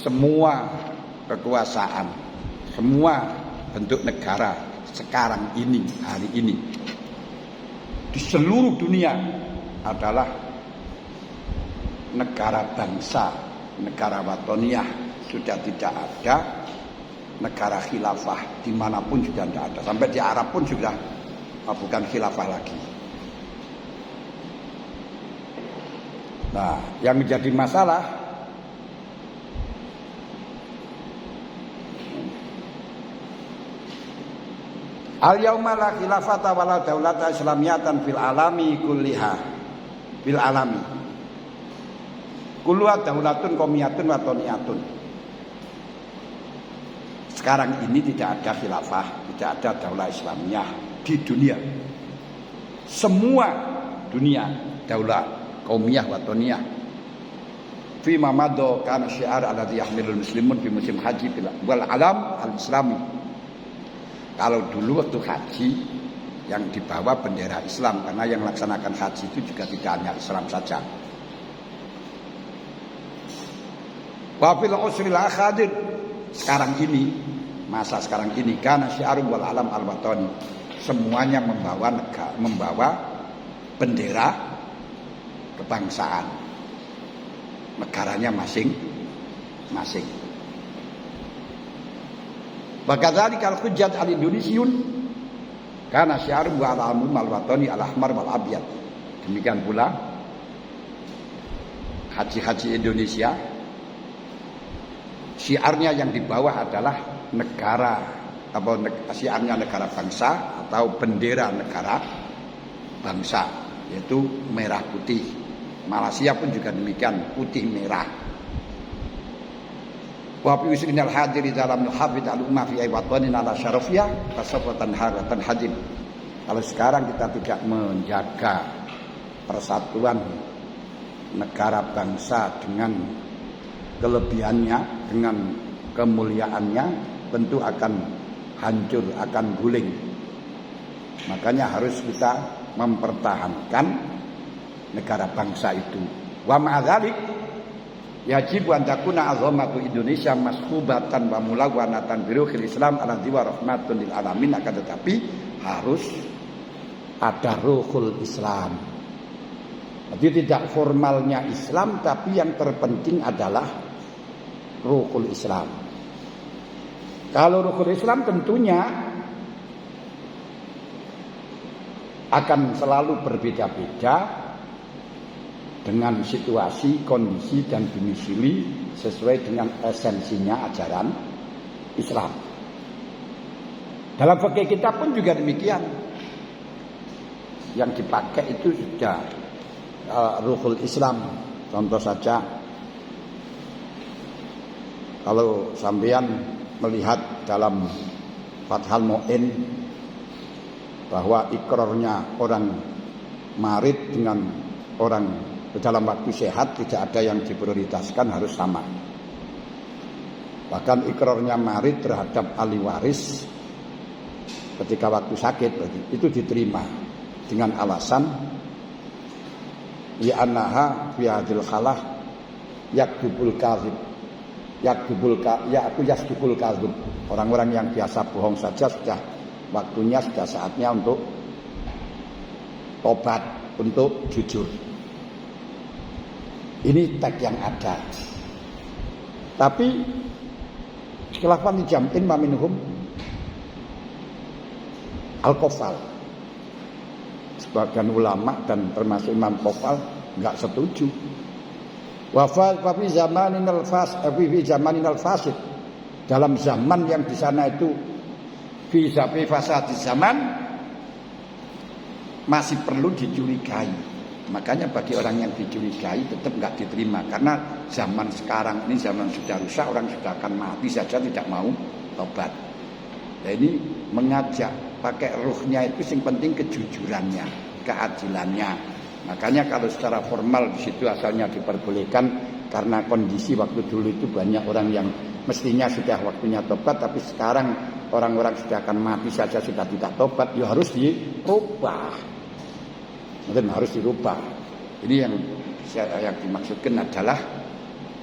semua kekuasaan, semua bentuk negara sekarang ini, hari ini di seluruh dunia adalah negara bangsa, negara watoniyah. Sudah tidak ada negara khilafah dimanapun, sudah tidak ada. Sampai di Arab pun sudah bukan khilafah lagi. Nah, yang menjadi masalah al-yauma la khilafata wala daulata islamiyatan fil alami kulliha. Fil alami. Kulluha daulatun qawmiyatun wa watoniyatun. Sekarang ini tidak ada khilafah, tidak ada daulah Islamiyah di dunia. Semua dunia daulah qaumiyah watoniyah. Fi ma madha kana syiar alladhi yahmilul muslimun fi musim haji wal alam al-islami. Kalau dulu waktu haji yang dibawa bendera Islam, karena yang melaksanakan haji itu juga tidak hanya Islam saja. Wa fil usril akhadir, sekarang ini, masa sekarang ini, kana syiar wal alam al-watani, semuanya membawa bendera kebangsaan negaranya masing-masing. Bagadzalika al-hujjat al-indonesiun kana syi'arun wa al-amum al-watani al-ahmar wal-abyad. Demikian pula haji-haji Indonesia, syiarnya yang dibawa adalah negara atau syiarnya negara bangsa atau bendera negara bangsa, yaitu merah putih. Malaysia pun juga demikian, putih merah. Wa fi usrinal hadir dalam hafid al-ummah fi watanin ala syarafiyah kasafatan haratan hadim. Kalau sekarang kita tidak menjaga persatuan negara bangsa dengan kelebihannya, dengan kemuliaannya, tentu akan hancur, akan guling. Makanya harus kita mempertahankan negara bangsa itu. Wa ma'adzalik yajib an takuna azamatu Indonesia maskhubatan wa mulawanatan bi ruhil Islam alladzi wa rahmatun lil alamin. Akan tetapi harus ada ruhul Islam. Jadi tidak formalnya Islam, tapi yang terpenting adalah ruhul Islam. Kalau ruhul Islam tentunya akan selalu berbeda-beda dengan situasi, kondisi, dan domisili sesuai dengan esensinya ajaran Islam. Dalam fikih kita pun juga demikian. Yang dipakai itu sudah ruhul Islam. Contoh saja, kalau sampean melihat dalam Fathul Mu'in bahwa ikrarnya orang marid dengan orang dalam waktu sehat tidak ada yang diprioritaskan, harus sama. Bahkan ikrarnya marid terhadap ahli waris ketika waktu sakit itu diterima dengan alasan ya annaha fi hadil khalah yakdubul kadzib yakdubul kadzib. Orang-orang yang biasa bohong saja sudah waktunya, sudah saatnya untuk tobat, untuk jujur. Ini teks yang ada. Tapi khilafan dijam'in ma minhum al-Qofal. Sebagian ulama dan termasuk Imam Qofal enggak setuju. Wa fi zamaninal fasid, dalam zaman yang di sana itu fi fasad di zaman masih perlu dicurigai. Makanya bagi orang yang dicurigai tetap enggak diterima, karena zaman sekarang ini zaman sudah rusak, orang sudah akan mati saja tidak mau tobat. Nah, ini mengajak pakai ruhnya itu yang penting kejujurannya, keadilannya. Makanya kalau secara formal di situ asalnya diperbolehkan karena kondisi waktu dulu itu banyak orang yang mestinya sudah waktunya tobat, tapi sekarang orang-orang sudah akan mati saja sudah tidak tobat, ya harus dirubah. Mungkin harus dirubah. Ini yang dimaksudkan adalah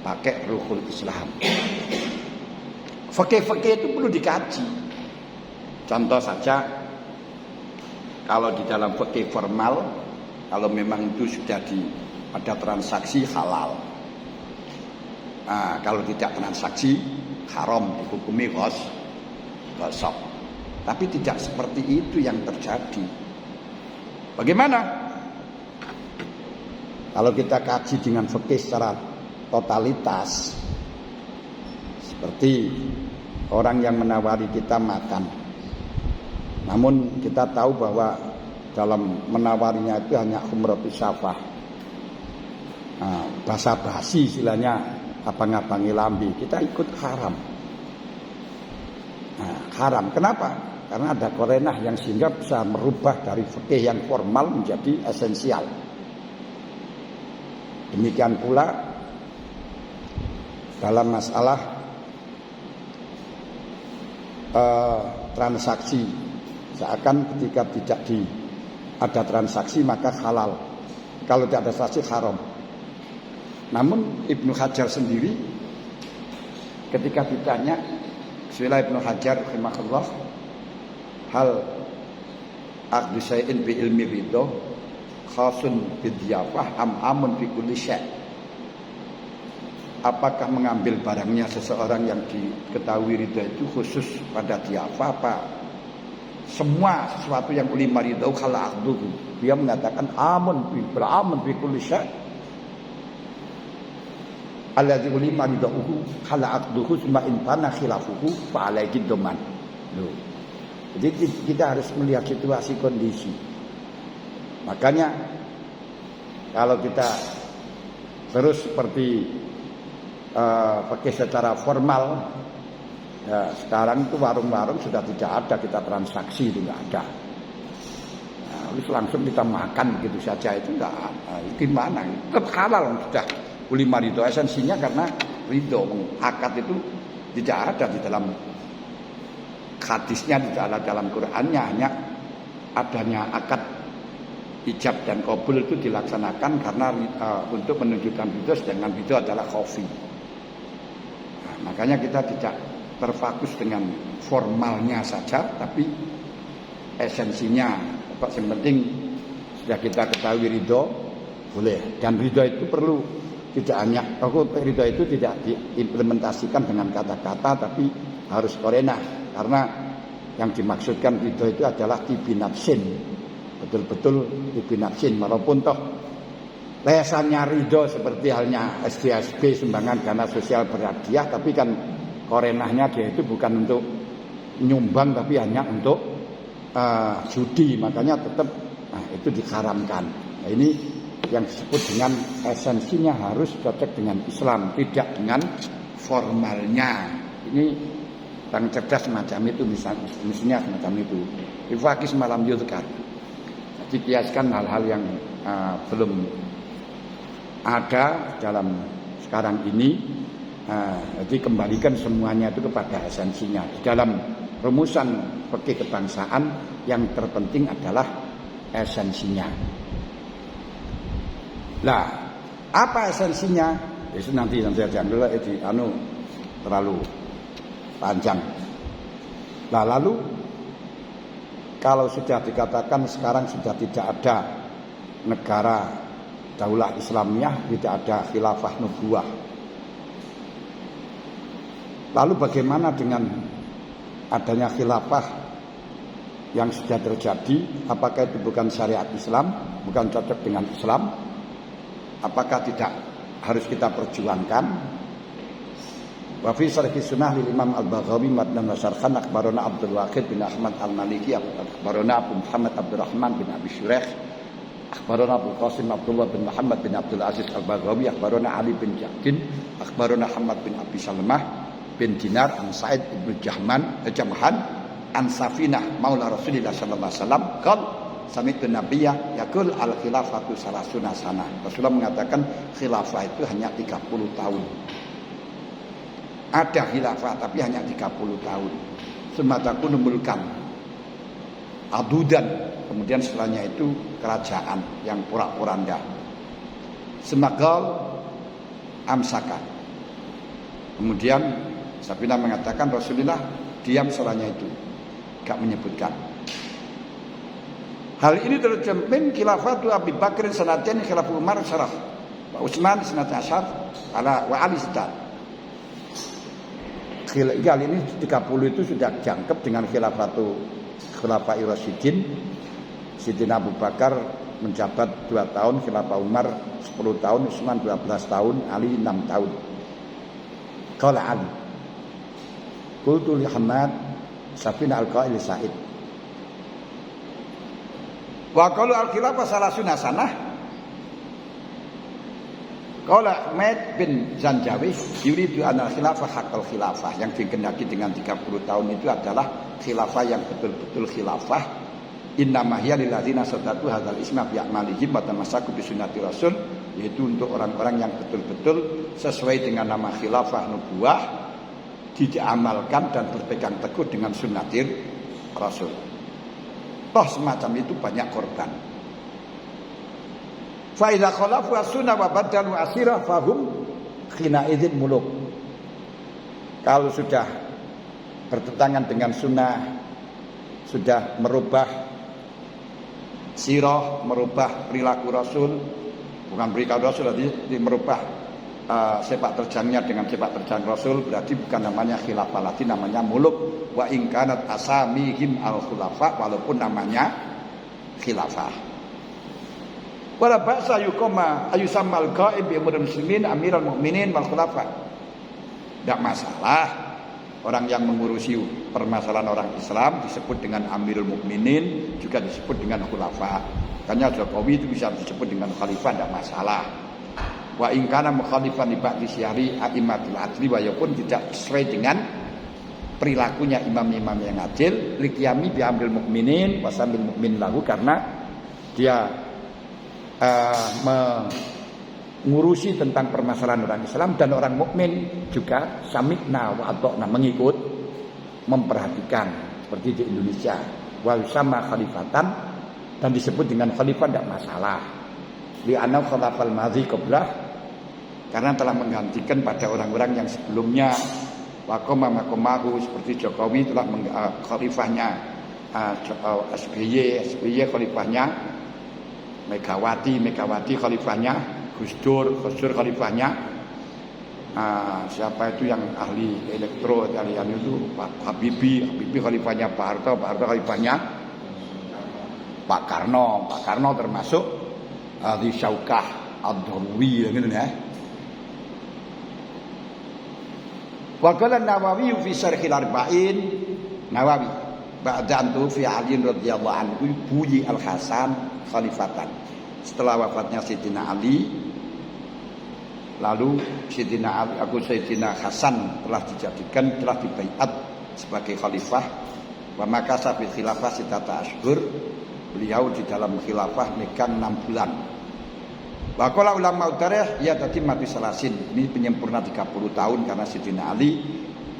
pakai ruhul Islam. Fikih-fikih itu perlu dikaji. Contoh saja, kalau di dalam fikih formal, kalau memang itu sudah ada transaksi halal. Nah, kalau tidak transaksi haram, dihukumi ghasab. Tapi tidak seperti itu yang terjadi. Bagaimana? Kalau kita kaji dengan fikih secara totalitas, seperti orang yang menawari kita makan, namun kita tahu bahwa dalam menawarinya itu hanya humratus syafah, basa-basi istilahnya, abang-abangi lambi, kita ikut haram. Haram, kenapa? Karena ada korenah yang sehingga bisa merubah dari fikih yang formal menjadi esensial. Demikian pula dalam masalah transaksi, seakan ketika tidak ada transaksi maka halal, kalau tidak ada transaksi haram. Namun Ibnu Hajar sendiri ketika ditanya, Bismillah, Ibnu Hajar rahimahullah, hal aqdu syai'in bi ilmi ridho khasun bidyafah amun fi kulli syai'. Apakah mengambil barangnya seseorang yang diketahui ridho itu khusus pada diafah, apa semua sesuatu yang ulima ridho khala aqduhu? Dia mengatakan amun fi kulli syai'. Alladzi ulima ridhohu khala aqduhu summa in kana khilafuhu fa alaihi dhaman. Jadi kita harus melihat situasi kondisi. Makanya kalau kita terus seperti pakai secara formal, ya, sekarang itu warung-warung sudah tidak ada kita transaksi, itu nggak ada. Nah, langsung kita makan begitu saja, itu nggak ada. Gimana? Tetap halal sudah. Ulima ridho esensinya karena ridho, akad itu tidak ada di dalam hadisnya, di dalam Qur'annya, hanya adanya akad ijab dan qabul itu dilaksanakan karena untuk menunjukkan ridho, sedangkan ridho adalah khofi. Nah, makanya kita tidak terfokus dengan formalnya saja, tapi esensinya. Yang penting sudah kita ketahui ridho boleh, dan ridho itu perlu tidak hanya ridho itu tidak diimplementasikan dengan kata-kata, tapi harus korenah, karena yang dimaksudkan ridho itu adalah tibi nafsin, betul-betul tibi nafsin, walaupun toh lesannya ridho seperti halnya SDSB, sumbangan dana sosial berhadiah, tapi kan korenahnya dia itu bukan untuk nyumbang, tapi hanya untuk judi, makanya tetap itu diharamkan. Nah, ini yang disebut dengan esensinya harus cocok dengan Islam, tidak dengan formalnya. Ini yang cerdas semacam itu, misalnya semacam itu. Ifakis malam yudhkar. Dikiaskan hal-hal yang belum ada dalam sekarang ini. Jadi kembalikan semuanya itu kepada esensinya. Di dalam rumusan fikih kebangsaan yang terpenting adalah esensinya. Lah, apa esensinya? Itu nanti aja dulu, terlalu panjang. Nah, lalu kalau sudah dikatakan sekarang sudah tidak ada negara daulah Islamiyah, tidak ada khilafah nubuwah. Lalu bagaimana dengan adanya khilafah yang sudah terjadi? Apakah itu bukan syariat Islam, bukan cocok dengan Islam? Apakah tidak harus kita perjuangkan? Wa fi syarh sunnah lil Imam Al-Baghawi madnan wa syarhan akhbarana Abdul Wahid bin Ahmad Al-Maliki, akhbarana Abu Muhammad Abdurrahman bin Abi Syuraih, akhbarana Abu Qasim Abdullah bin Muhammad bin Abdul Aziz Al-Baghawi, akhbarana Ali bin Ja'din, akhbarana Hamad bin Abi Salamah bin Dinar an Sa'id bin Jamhan an Safinah maula Rasulillah sallallahu alaihi wasallam qala sami'tu nabiyya yaqul al khilafatu salasuna sana. Rasulullah mengatakan khilafah itu hanya 30 tahun. Ada khilafah tapi hanya 30 tahun. Sematakun mulkan adudan, kemudian setelahnya itu kerajaan yang porak-poranda. Semagal amsaka, Kemudian Safina mengatakan Rasulullah diam setelahnya itu, gak menyebutkan. Hal ini tercermin khilafatu Abi Bakar sanatan khilafah Umar syarah wa Utsman sanatan asyar ala wa Ali sitat. Kali ini 30 itu sudah jangkep dengan khilafah Rasyidin. Sidina Abu Bakar menjabat 2 tahun, khilafah Umar 10 tahun, Utsman 12 tahun, Ali 6 tahun. Qala Ali qultu li Hamad Safina al-Qail Sa'id wa qalu al-khilafah salasuna sanah. Qala Ahmad bin Zanjawi yuridu an al-khilafah haqqal khilafah, yang digendaki dengan 30 tahun itu adalah khilafah yang betul-betul khilafah. Innama hiya lil ladzina sadaqu hadzal isma bi a'malihim wa tamassaku bi sunnati rasul, yaitu untuk orang-orang yang betul-betul sesuai dengan nama khilafah nubuwah, diamalkan dan berpegang teguh dengan sunnatir rasul. Toh semacam itu banyak korban. Fa idza khalafu as-sunnah wa badalu asirah fahum khina idzin muluk. Kalau sudah bertentangan dengan sunnah, sudah merubah sirah, merubah perilaku Rasul, bukan perilaku Rasul, jadi merubah sepak terjangnya dengan sepak terjang Rasul, berarti bukan namanya khilafah lagi, namanya muluk. Wa in kanat asamihim al-khulafa, walaupun namanya khilafah. Wala ba'sa yuqama ayusammal qa'ib bi umuril muslimin amiral mu'minin wal khulafa. Tidak masalah orang yang mengurusi permasalahan orang Islam disebut dengan Amirul Mukminin, juga disebut dengan khulafa. Makanya Jokowi itu bisa disebut dengan khalifah, tidak masalah. Wa in kana mukhalifan li ba'di syari a'immatul adli, walaupun tidak sesuai dengan perilakunya imam-imam yang adil, liqiyami bi amril mukminin wasamil mukmin lahu, karena dia mengurusi tentang permasalahan orang Islam dan orang mukmin juga sami'na wa ata'na, mengikut, memperhatikan, seperti di Indonesia. Wa sama khalifatan, dan disebut dengan khalifah tidak masalah. Li anna khalafal madhi qablah, karena telah menggantikan pada orang-orang yang sebelumnya. Wa qama maqamahu, seperti Jokowi telah khalifahnya SBY khalifahnya, Megawati khalifahnya, Gus Dur khalifahnya, siapa itu yang ahli elektro kalian itu, Pak Habibie khalifahnya, Pak Harto khalifahnya Pak Karno termasuk ahli Syaukah Ad-Darwi gitu ya. Wa qala Nawawi fi Syarhil Arba'in, Nawawi ba'da antu fi Ali radhiyallahu anhu buyi al-Hasan khalifatan. Setelah wafatnya Sayyidina Ali, lalu Sayyidina Hasan telah dibaiat sebagai khalifah. Wa makasa fil khilafah sitata ashhur, beliau di dalam khilafah megang 6 bulan. Wa qala ulama tarikh ya tatimatu salasin, ini penyempurna 30 tahun karena Sayyidina Ali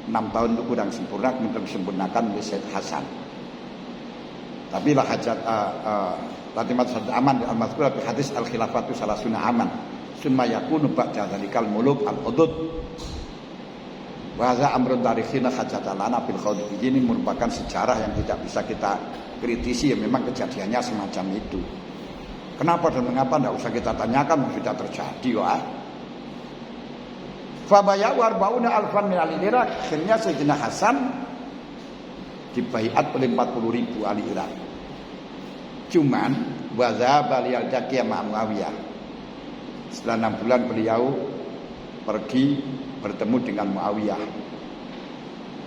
6 tahun itu kurang sempurna, untuk disempurnakan oleh Sayyid Hasan. Tapi lah hajat latimat satu aman al-mazkur fi hadis al-khilafatu salasuna aman summa yakunu ba'da dzalikal muluk al-hudud wa hadza amrun tarikhina hajatan lana fil khawdi. Ini merupakan sejarah yang tidak bisa kita kritisi, ya memang kejadiannya semacam itu. Kenapa dan mengapa tidak usah kita tanyakan, sudah terjadi kok. Fa baya'a arba'una alfan min al-Irak, akhirnya Sayyidina Hasan dibaiat oleh 40.000 ahli Irak. Cuman wazaba liyaltaqi ma Muawiyah. Setelah 6 bulan beliau pergi bertemu dengan Muawiyah.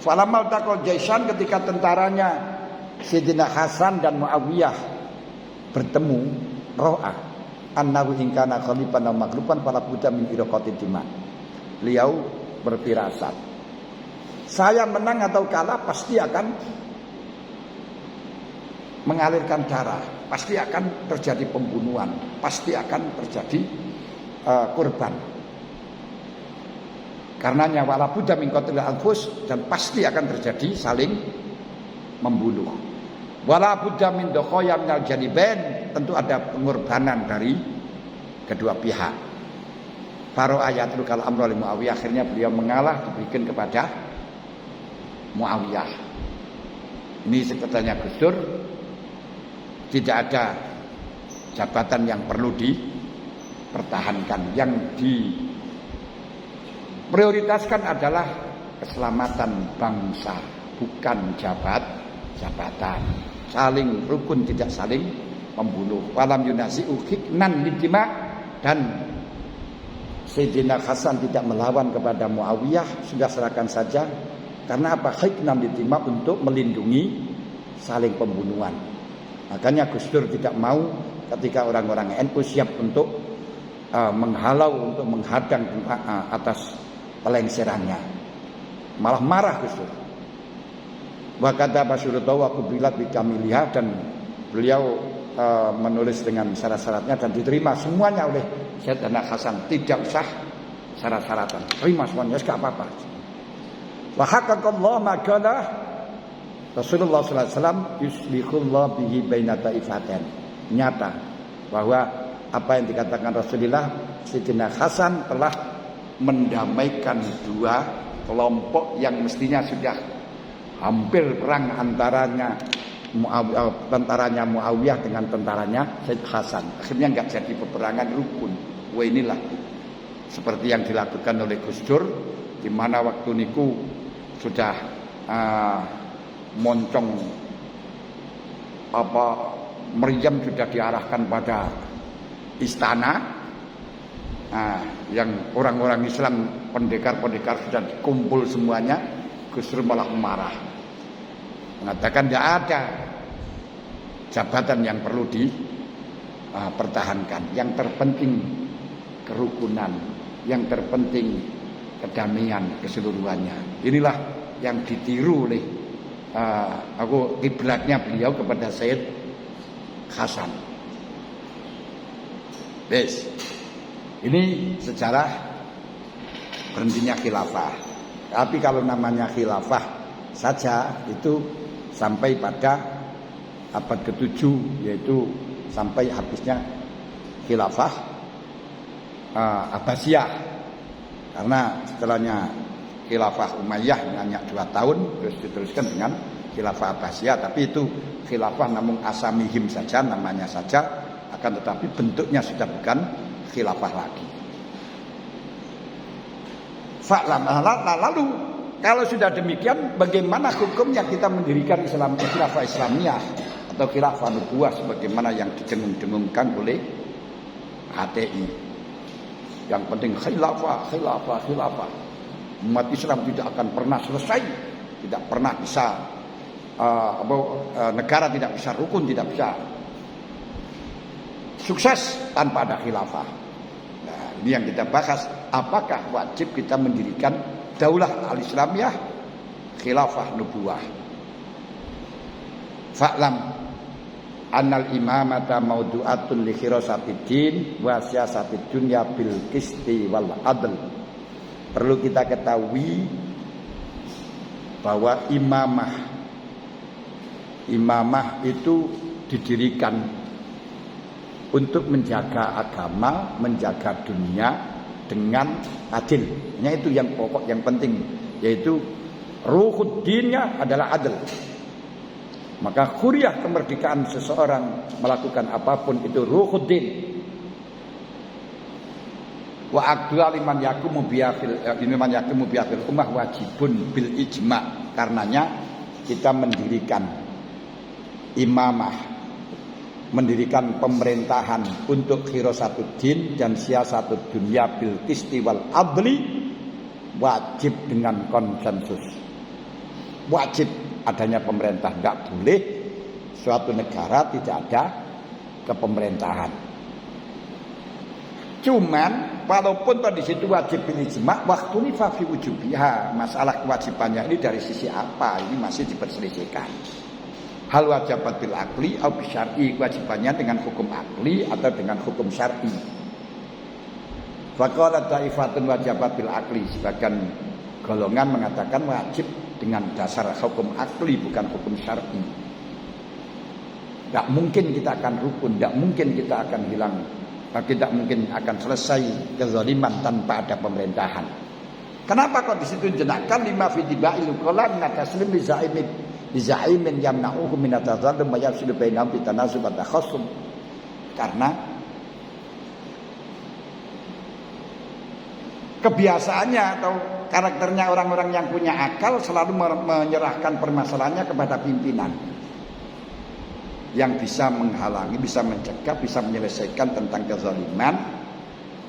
Falamal taqal jaisan, ketika tentaranya Sayyidina Hasan dan Muawiyah bertemu, ro'a annahu in kana khalifan aw maghluban fala budda min iraqatid dima. Beliau berfirasat, saya menang atau kalah pasti akan mengalirkan darah, pasti akan terjadi pembunuhan, pasti akan terjadi korban. Karenanya wala budda min qatlil anfus, dan pasti akan terjadi saling membunuh. Wala budda min doqoya minal janibain, tentu ada pengorbanan dari kedua pihak. Faro ayatul kal amro li Muawiyah, akhirnya beliau mengalah diberikan kepada Muawiyah. Ini sepertinya Gus Dur tidak ada jabatan yang perlu dipertahankan. Yang diprioritaskan adalah keselamatan bangsa, bukan jabatan. Saling rukun, tidak saling membunuh. Walam yunasi'u hiknan lidima, dan Sayyidina Hasan tidak melawan kepada Muawiyah, sudah serahkan saja. Karena apa? Hiknan lidima, untuk melindungi saling pembunuhan. Makanya Gus Dur tidak mau ketika orang-orang NU siap untuk menghalau, untuk menghadang atas pelengserannya. Malah marah Gus Dur. Wa kata Basyuruddin wa kubilat bi kamiliha, dan beliau menulis dengan syarat-syaratnya dan diterima semuanya oleh Sayyidina Hasan. Tidak usah syarat-syaratan, terima semuanya, enggak apa-apa. Wa haqqallahu ma qala Rasulullah sallallahu alaihi wasallam yuslihullah bihi baina taifatain. Nyata bahwa apa yang dikatakan Rasulullah, Sayyidina Hasan telah mendamaikan dua kelompok yang mestinya sudah hampir perang, tentaranya Muawiyah dengan tentaranya Said Hasan. Akhirnya enggak jadi peperangan rukun. Wah, inilah seperti yang dilakukan oleh Gus Dur, di mana waktu niku sudah moncong meriam sudah diarahkan pada istana. Yang orang-orang Islam, pendekar-pendekar sudah dikumpul semuanya. Gus Dur malah marah, mengatakan tidak ada jabatan yang perlu dipertahankan. Yang terpenting kerukunan, yang terpenting kedamaian keseluruhannya. Inilah yang ditiru oleh kiblatnya beliau kepada Sayyid Hasan. Yes. Ini sejarah berhentinya khilafah. Tapi kalau namanya khilafah saja itu sampai pada abad ke-7, yaitu sampai habisnya khilafah Abbasiyah. Karena setelahnya khilafah Umayyah hanya 2 tahun, terus diteruskan dengan khilafah Abbasiyah. Tapi itu khilafah namun asamihim saja, namanya saja, akan tetapi bentuknya sudah bukan khilafah lagi. Lalu kalau sudah demikian, bagaimana hukumnya kita mendirikan khilafah Islamiyah atau khilafah nubuwah sebagaimana yang didengung-dengungkan oleh HTI? Yang penting khilafah. Umat Islam tidak akan pernah selesai, tidak pernah bisa negara tidak bisa rukun, tidak bisa sukses tanpa ada khilafah. Nah, ini yang kita bahas. Apakah wajib kita mendirikan daulah al-Islamiyah, khilafah nubuwah? Fa'lam annal imamata maudu'atun li khirasatid din wa siyasatid dunya bil qisti wal adl. Perlu kita ketahui bahwa imamah itu didirikan untuk menjaga agama, menjaga dunia dengan adil. Itu yang pokok, yang penting, yaitu ruhud dinnya adalah adil. Maka huriyah, kemerdekaan seseorang melakukan apapun itu ruhud din. Wa aqdal liman yaqumu biyafil ummah wajibun bil ijma'. Karenanya kita mendirikan imamah, mendirikan pemerintahan untuk khirasatuddin dan siyasatud dunya bil qisti wal adli, wajib dengan konsensus. Wajib adanya pemerintah, enggak boleh suatu negara tidak ada kepemerintahan. Cuman walaupun di situ wajib bil ijma', waktu ini fa fi wujubiha, masalah kewajibannya ini dari sisi apa, ini masih diperselisihkan. Hal wajibat bil akli atau syar'i, kewajibannya dengan hukum akli atau dengan hukum syar'i. Faqala ta'ifatun wajibat bil akli, sebagian golongan mengatakan wajib dengan dasar hukum akli bukan hukum syar'i. Tidak mungkin kita akan rukun, tidak mungkin kita akan hilang tidak mungkin akan selesai kezaliman tanpa ada pemerintahan. Kenapa kok di situ jenakan lima fi tibail qala min taslim li zaimin yamna'uhu min atazallum wa yafsidu bainahum bi tanasub wa takhassum. Karena kebiasaannya atau karakternya orang-orang yang punya akal selalu menyerahkan permasalahannya kepada pimpinan yang bisa menghalangi, bisa mencegah, bisa menyelesaikan tentang kezaliman,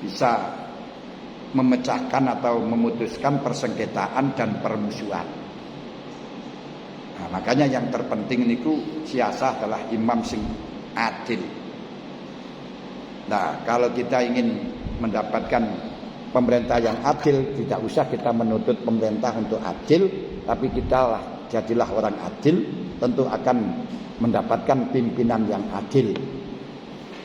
bisa memecahkan atau memutuskan persengketaan dan permusuhan. Nah, makanya yang terpenting niku siasah adalah imam sing adil. Nah, kalau kita ingin mendapatkan pemerintah yang adil, tidak usah kita menuntut pemerintah untuk adil, tapi jadilah orang adil, tentu akan mendapatkan pimpinan yang adil.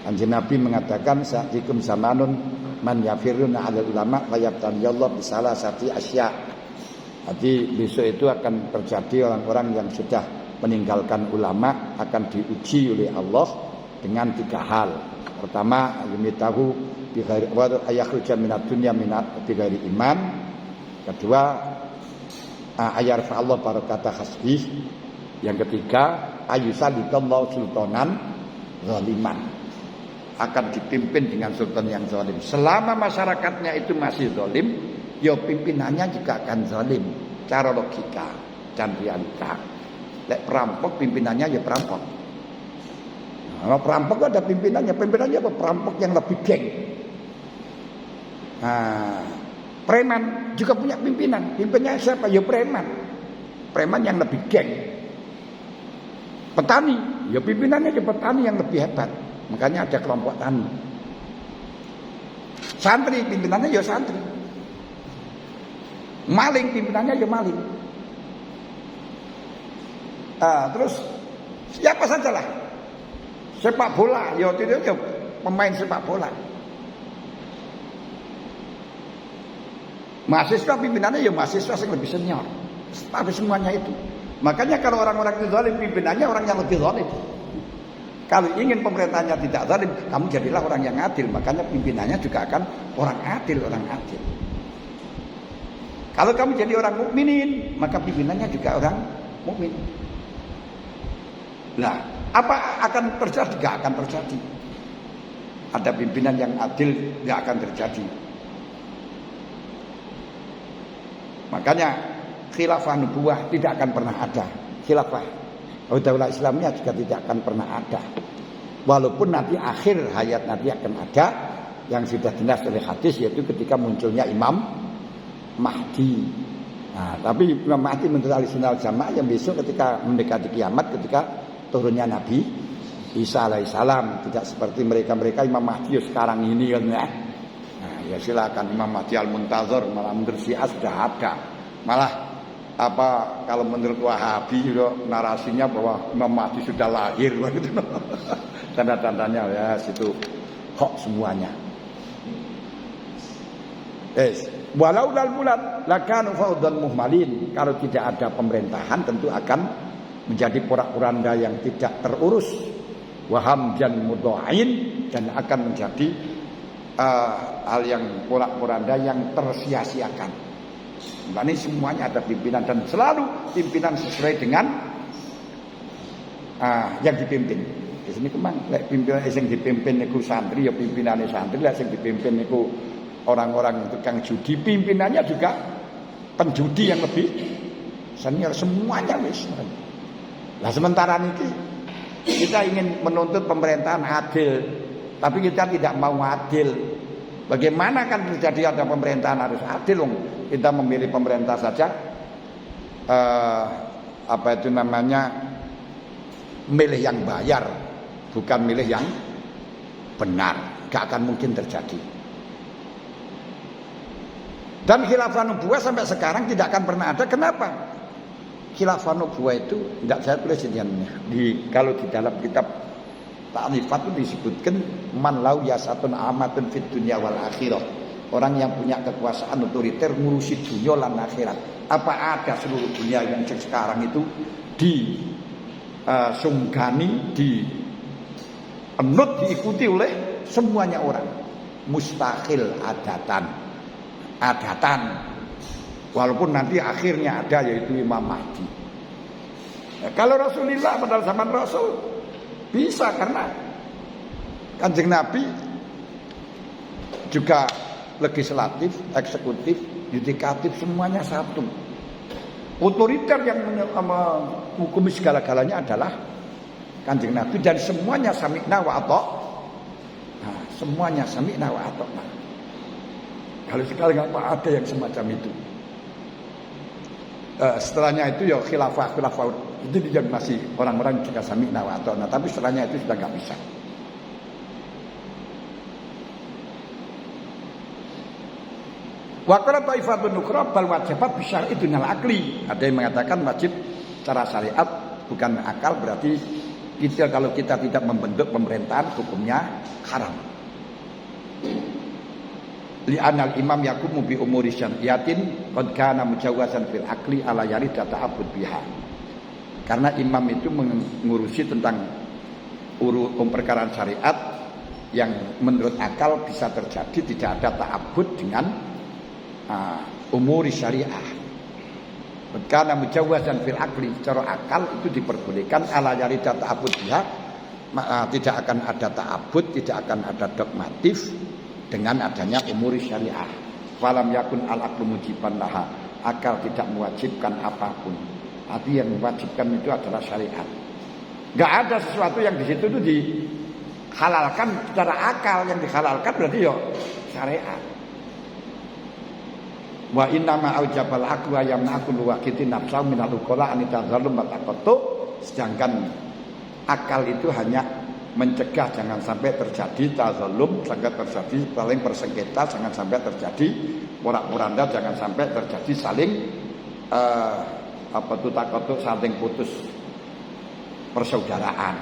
Kanjeng Nabi mengatakan sa'dikum zamanun man yafiruna 'alal ulama wa yabtaliyallahu bisalah sati asya. Jadi besok itu akan terjadi orang-orang yang sudah meninggalkan ulama akan diuji oleh Allah dengan 3 hal. Pertama, yumitahu bi ghairi wa ayakhruja minad dunya bi ghairi iman. Kedua, ayarfa Allah barakata hasbih. Yang ketiga, ayusalitallahu sultanan zaliman. Akan dipimpin dengan sultan yang zalim. Selama masyarakatnya itu masih zalim, ya pimpinannya juga akan zalim. Cara logika dan realita. Lek perampok pimpinannya ya perampok. Kalau perampok ada pimpinannya apa? Perampok yang lebih geng. Nah, preman juga punya pimpinan. Pimpinannya siapa? Ya preman. Preman yang lebih geng. Petani, ya pimpinannya ya petani yang lebih hebat. Makanya ada kelompok tani. Santri pimpinannya ya santri. Maling pimpinannya ya maling. Terus siapa sajalah. Sepak bola, ya tidak ya pemain sepak bola. Mahasiswa pimpinannya ya mahasiswa yang lebih senior. Tapi semuanya itu. Makanya kalau orang-orang itu zalim, pimpinannya orang yang lebih zalim. Kalau ingin pemerintahnya tidak zalim, kamu jadilah orang yang adil. Makanya pimpinannya juga akan orang adil. Kalau kamu jadi orang mukminin, maka pimpinannya juga orang mukmin. Nah, apa akan terjadi? Tidak akan terjadi. Ada pimpinan yang adil, tidak akan terjadi. Makanya khilafah nubuwah tidak akan pernah ada. Khilafah daulah Islamnya juga tidak akan pernah ada. Walaupun nanti akhir hayat nanti akan ada yang sudah jelas oleh hadis, yaitu ketika munculnya Imam Mahdi. Nah, tapi Imam Mahdi menurut Ahlussunnah wal Jamaah yang besok ketika mendekati kiamat, ketika turunnya Nabi Isa alaihissalam, tidak seperti mereka Imam Mahdi sekarang ini kan ya. Nah, ya silakan Imam Mahdi al-Muntazir, malah menurut Syiah sudah ada. Malah kalau menurut Wahabi narasinya bahwa Imam Mahdi sudah lahir begitu. Tanda-tandanya ya situ kok semuanya. Walau dal bulat lakanu faudan muhmalin. Kalau tidak ada pemerintahan tentu akan menjadi porak-poranda yang tidak terurus. Waham jan mudhain, dan akan menjadi hal yang porak-poranda yang tersia-siakan. Ini semuanya ada pimpinan dan selalu pimpinan sesuai dengan yang dipimpin. Di sini kemang, pimpinan yang dipimpin itu santri ya pimpinannya santri, yang dipimpin itu orang-orang tukang judi, pimpinannya juga penjudi yang lebih senior, semuanya wis. Nah sementara ini kita ingin menuntut pemerintahan adil, tapi kita tidak mau adil. Bagaimana kan terjadi ada pemerintahan harus adil dong? Kita memilih pemerintah saja milih yang bayar, bukan milih yang benar. Gak akan mungkin terjadi. Dan khilafah nubuwah sampai sekarang tidak akan pernah ada. Kenapa? Khilafah nubuwah itu tidak saya tulis kalau di dalam kitab Ta'rifat itu disebutkan man lau yasatun amatun fid dunya wal akhirah. Orang yang punya kekuasaan otoriter ngurusi dunia dan akhirat. Apa ada seluruh dunia yang sekarang itu disunggani, diikuti oleh semuanya orang. Mustahil adatan. Walaupun nanti akhirnya ada yaitu Imam Mahdi. Kalau Rasulullah pada zaman Rasul bisa, karena Kanjeng Nabi juga legislatif, eksekutif, yudikatif semuanya satu. Otoriter yang menghukumi segala-galanya adalah Kanjeng Nabi, dan semuanya sami'na wa ata'na. Nah, semuanya sami'na wa ata'na. Kalau sekarang apa ada yang semacam itu? Setelahnya itu ya khilafah itu yang masih orang-orang juga sami'na wa ata'na, tapi setelahnya itu sudah nggak bisa. Wa qala taifatun ukhra bal wajibat bisyar'i dunal akli. Ada yang mengatakan wajib secara syariat bukan akal, berarti kalau kita tidak membentuk pemerintahan hukumnya haram. Li'anal imam yakumu bi umuri syariatin qad kana mujawwazan fil akli ala yarida ta'abbud biha. Karena imam itu mengurusi tentang perkara syariat yang menurut akal bisa terjadi, tidak ada ta'abbud dengan umuri syariah. Karena mujawwazan fil akli, secara akal itu diperbolehkan ala yarida ta'abbud biha, tidak akan ada ta'abbud, tidak akan ada dogmatif dengan adanya umuri syariah. Falam yakun al-aqlu mujiban laha, akal tidak mewajibkan apapun. Tapi yang mewajibkan itu adalah syariat. Enggak ada sesuatu yang di situ itu dihalalkan secara akal, yang dihalalkan berarti ya syariat. Wa inna ma aujabal aqlu yamna'u waqiti nafsa minal uqala an tazallum wa taqattu. Sedangkan akal itu hanya mencegah jangan sampai terjadi tazallum, jangan terjadi saling bersengketa, jangan sampai terjadi porak-poranda, jangan sampai terjadi saling taqattu, saling putus persaudaraan.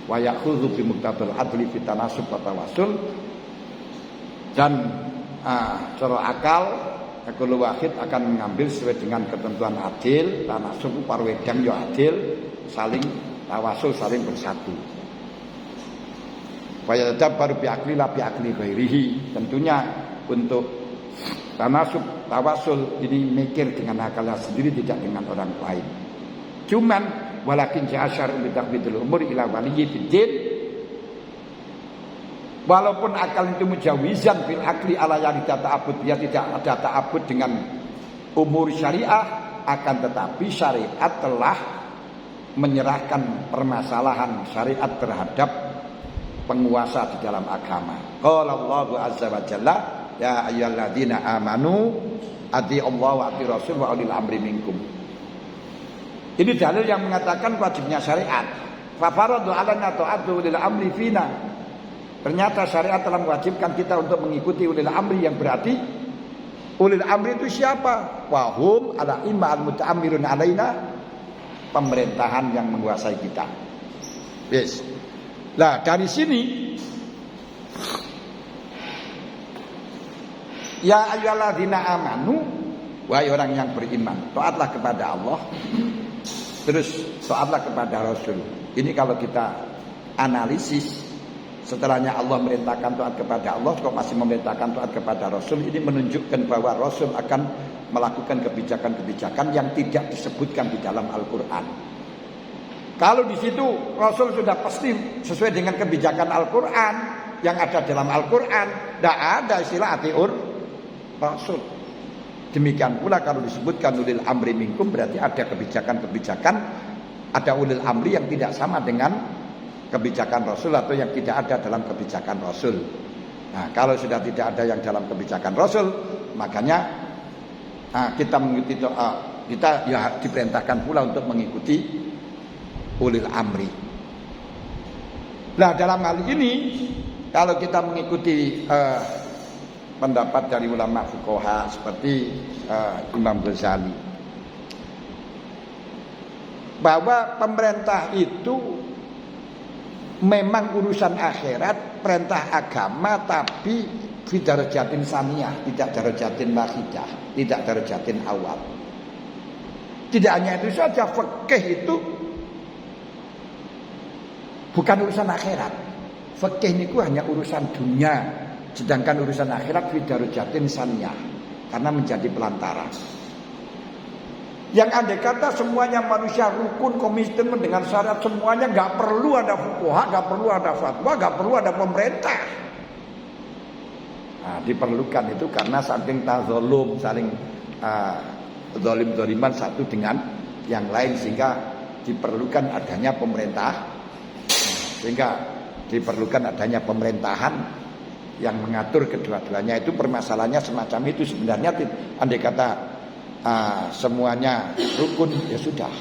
Wa ya'khudhu bi muqtadal adli fi tanasub wa tawassul. Dan cara akal Akul wahid akan mengambil sesuai dengan ketentuan adil, tanah suku parwedang ya adil, saling tawasul, saling bersatu. Faya baru biakli lah biakli ghairihi. Tentunya untuk tanasub tawasul ini mikir dengan akalnya sendiri, tidak dengan orang lain. Cuman walakin ja'asyar bi taqbidul umur ila waliyyi fiddin. Walaupun akal itu mujawizan fil akli ala yang tidak ta'abud, dia tidak ada ta'abud dengan umur syariah, akan tetapi syariat telah menyerahkan permasalahan syariat terhadap penguasa di dalam agama. Qala Allahu azza wa jalla ya ayyuhalladzina amanu ati Allah wa ati rasul wa ulil amri minkum. Ini dalil yang mengatakan wajibnya syariat. Fa faradu alana ta'atu ulil amri fina. Ternyata syariat telah mewajibkan kita untuk mengikuti ulil amri, yang berarti ulil amri itu siapa? Wahum ala imma al-muta'ammirun alaina, pemerintahan yang menguasai kita. Yes. Nah, dari sini ya ayyuhalladzina amanu, wahai orang yang beriman, taatlah kepada Allah, terus taatlah kepada Rasul. Ini kalau kita analisis, setelahnya Allah merintahkan taat kepada Allah, kok masih memerintahkan taat kepada Rasul, ini menunjukkan bahwa Rasul akan melakukan kebijakan-kebijakan yang tidak disebutkan di dalam Al-Quran. Kalau di situ Rasul sudah pasti sesuai dengan kebijakan Al-Quran yang ada dalam Al-Quran, tidak ada istilah atiur Rasul. Demikian pula kalau disebutkan ulil amri minkum, berarti ada kebijakan-kebijakan, ada ulil amri yang tidak sama dengan kebijakan Rasul atau yang tidak ada dalam kebijakan Rasul. Nah, kalau sudah tidak ada yang dalam kebijakan Rasul, makanya kita mengikuti kita ya diperintahkan pula untuk mengikuti ulil amri. Nah, dalam hal ini kalau kita mengikuti pendapat dari ulama fuqaha seperti Imam Ghazali, bahwa pemerintah itu memang urusan akhirat, perintah agama, tapi darajatin saniyah, tidak darajatin wahidah, tidak darajatin awal. Tidak hanya itu saja, fikih itu bukan urusan akhirat. Fikih niku hanya urusan dunia, sedangkan urusan akhirat fi darujatin saniyah, karena menjadi pelantara. Yang andai kata semuanya manusia rukun komitmen dengan syarat semuanya, nggak perlu ada fuqaha, nggak perlu ada fatwa, nggak perlu ada pemerintah. Nah, diperlukan itu karena saking tazalum, saling zalim-zaliman satu dengan yang lain, sehingga diperlukan adanya pemerintah, sehingga diperlukan adanya pemerintahan yang mengatur kedua-duanya. Itu permasalahannya semacam itu sebenarnya. Andai kata semuanya rukun, ya sudah,